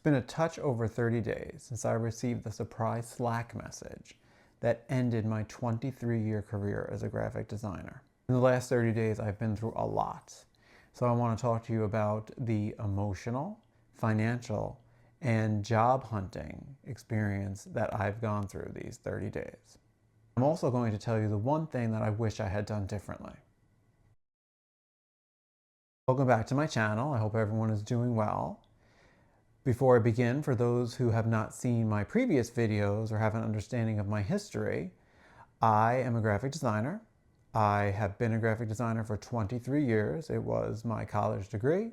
been a touch over 30 days since I received the surprise Slack message that ended my 23-year career as a graphic designer. In the last 30 days, I've been through a lot. So I want to talk to you about the emotional, financial, and job hunting experience that I've gone through these 30 days. I'm also going to tell you the one thing that I wish I had done differently. Welcome back to my channel. I hope everyone is doing well. Before I begin, for those who have not seen my previous videos or have an understanding of my history, I am a graphic designer. I have been a graphic designer for 23 years. It was my college degree,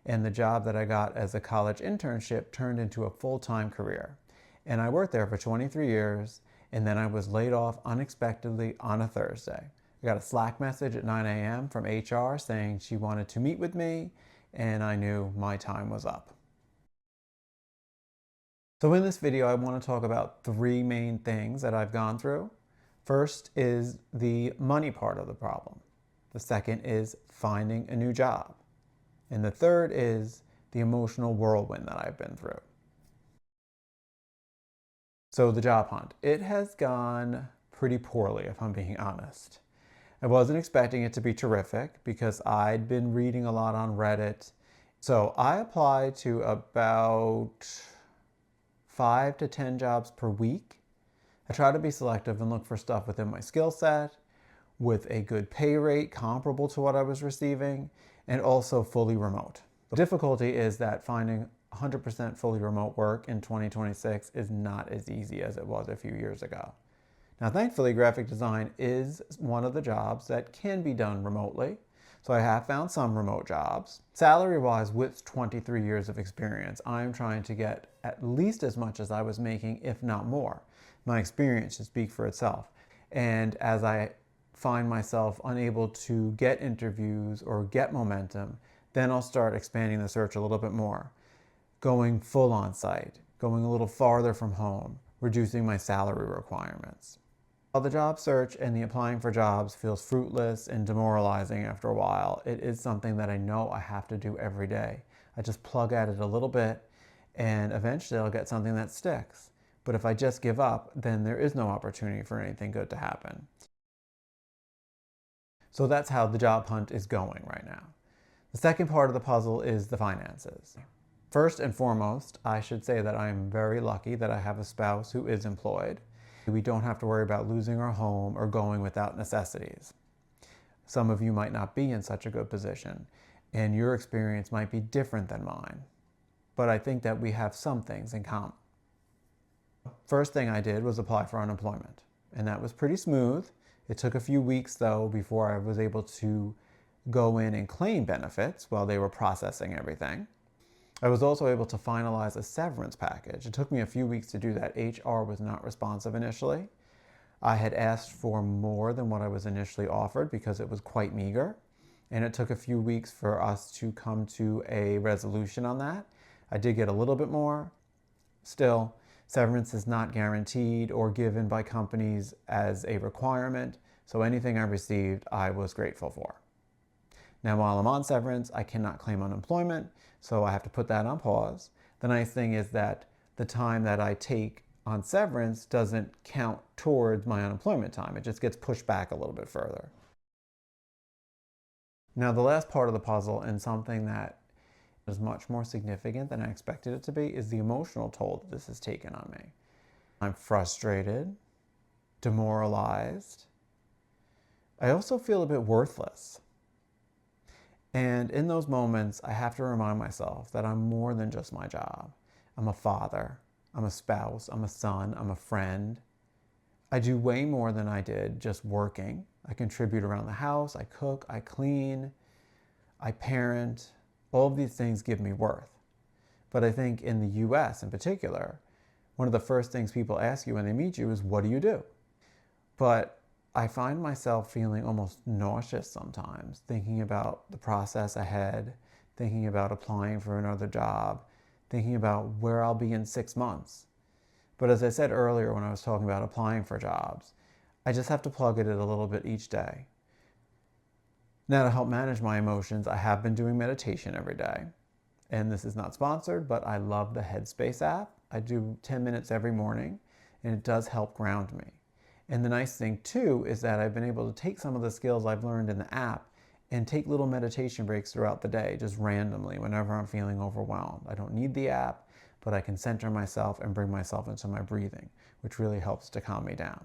and the job that I got as a college internship turned into a full-time career. And I worked there for 23 years, and then I was laid off unexpectedly on a Thursday. I got a Slack message at 9 a.m. from HR saying she wanted to meet with me, and I knew my time was up. So in this video, I want to talk about three main things that I've gone through. First is the money part of the problem. The second is finding a new job. And the third is the emotional whirlwind that I've been through. So the job hunt. It has gone pretty poorly, if I'm being honest. I wasn't expecting it to be terrific because I'd been reading a lot on Reddit. So I applied to about 5 to 10 jobs per week. I try to be selective and look for stuff within my skill set, with a good pay rate comparable to what I was receiving, and also fully remote. The difficulty is that finding 100% fully remote work in 2026 is not as easy as it was a few years ago. Now, thankfully, graphic design is one of the jobs that can be done remotely. So I have found some remote jobs. Salary-wise, with 23 years of experience, I'm trying to get at least as much as I was making, if not more. My experience should speak for itself. And as I find myself unable to get interviews or get momentum, then I'll start expanding the search a little bit more. Going full on site, going a little farther from home, reducing my salary requirements. While the job search and the applying for jobs feels fruitless and demoralizing after a while, it is something that I know I have to do every day. I just plug at it a little bit and eventually I'll get something that sticks. But if I just give up, then there is no opportunity for anything good to happen. So that's how the job hunt is going right now. The second part of the puzzle is the finances. First and foremost, I should say that I am very lucky that I have a spouse who is employed. We don't have to worry about losing our home or going without necessities. Some of you might not be in such a good position, and your experience might be different than mine. But I think that we have some things in common. First thing I did was apply for unemployment, and that was pretty smooth. It took a few weeks, though, before I was able to go in and claim benefits while they were processing everything. I was also able to finalize a severance package. It took me a few weeks to do that. HR was not responsive initially. I had asked for more than what I was initially offered because it was quite meager. And it took a few weeks for us to come to a resolution on that. I did get a little bit more. Still, severance is not guaranteed or given by companies as a requirement. So anything I received, I was grateful for. Now, while I'm on severance, I cannot claim unemployment, so I have to put that on pause. The nice thing is that the time that I take on severance doesn't count towards my unemployment time. It just gets pushed back a little bit further. Now, the last part of the puzzle, and something that is much more significant than I expected it to be, is the emotional toll that this has taken on me. I'm frustrated, demoralized. I also feel a bit worthless. And in those moments, I have to remind myself that I'm more than just my job. I'm a father, I'm a spouse, I'm a son, I'm a friend. I do way more than I did just working. I contribute around the house, I cook, I clean, I parent. All of these things give me worth. But I think in the US in particular, one of the first things people ask you when they meet you is, what do you do? But I find myself feeling almost nauseous sometimes, thinking about the process ahead, thinking about applying for another job, thinking about where I'll be in 6 months. But as I said earlier when I was talking about applying for jobs, I just have to plug at it a little bit each day. Now, to help manage my emotions, I have been doing meditation every day. And this is not sponsored, but I love the Headspace app. I do 10 minutes every morning, and it does help ground me. And the nice thing too is that I've been able to take some of the skills I've learned in the app and take little meditation breaks throughout the day, just randomly, whenever I'm feeling overwhelmed. I don't need the app, but I can center myself and bring myself into my breathing, which really helps to calm me down.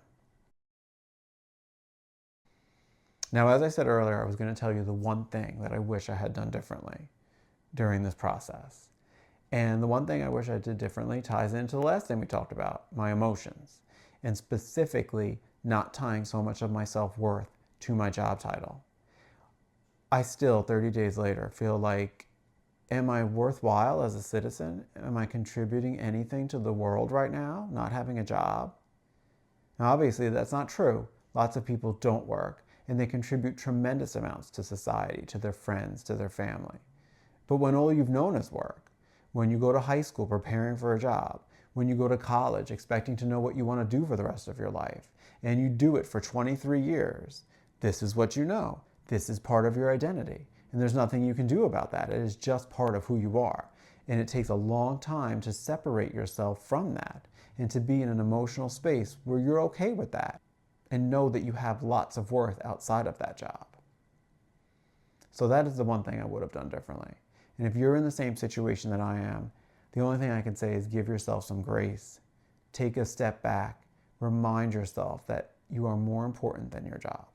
Now, as I said earlier, I was going to tell you the one thing that I wish I had done differently during this process. And the one thing I wish I did differently ties into the last thing we talked about, my emotions, and specifically not tying so much of my self-worth to my job title. I still, 30 days later, feel like, am I worthwhile as a citizen? Am I contributing anything to the world right now, not having a job? Now, obviously, that's not true. Lots of people don't work, and they contribute tremendous amounts to society, to their friends, to their family. But when all you've known is work, when you go to high school preparing for a job, when you go to college expecting to know what you want to do for the rest of your life, and you do it for 23 years, this is what you know. This is part of your identity. And there's nothing you can do about that. It is just part of who you are. And it takes a long time to separate yourself from that and to be in an emotional space where you're okay with that and know that you have lots of worth outside of that job. So that is the one thing I would have done differently. And if you're in the same situation that I am, the only thing I can say is give yourself some grace. Take a step back. Remind yourself that you are more important than your job.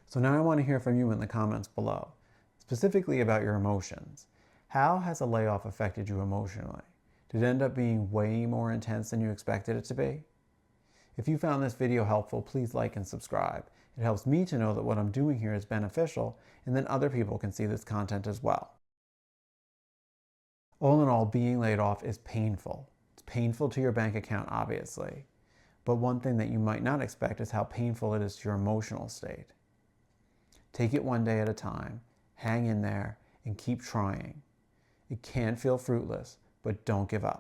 So now I want to hear from you in the comments below, specifically about your emotions. How has a layoff affected you emotionally? Did it end up being way more intense than you expected it to be? If you found this video helpful, please like and subscribe. It helps me to know that what I'm doing here is beneficial, and then other people can see this content as well. All in all, being laid off is painful. It's painful to your bank account, obviously. But one thing that you might not expect is how painful it is to your emotional state. Take it one day at a time, hang in there, and keep trying. It can feel fruitless, but don't give up.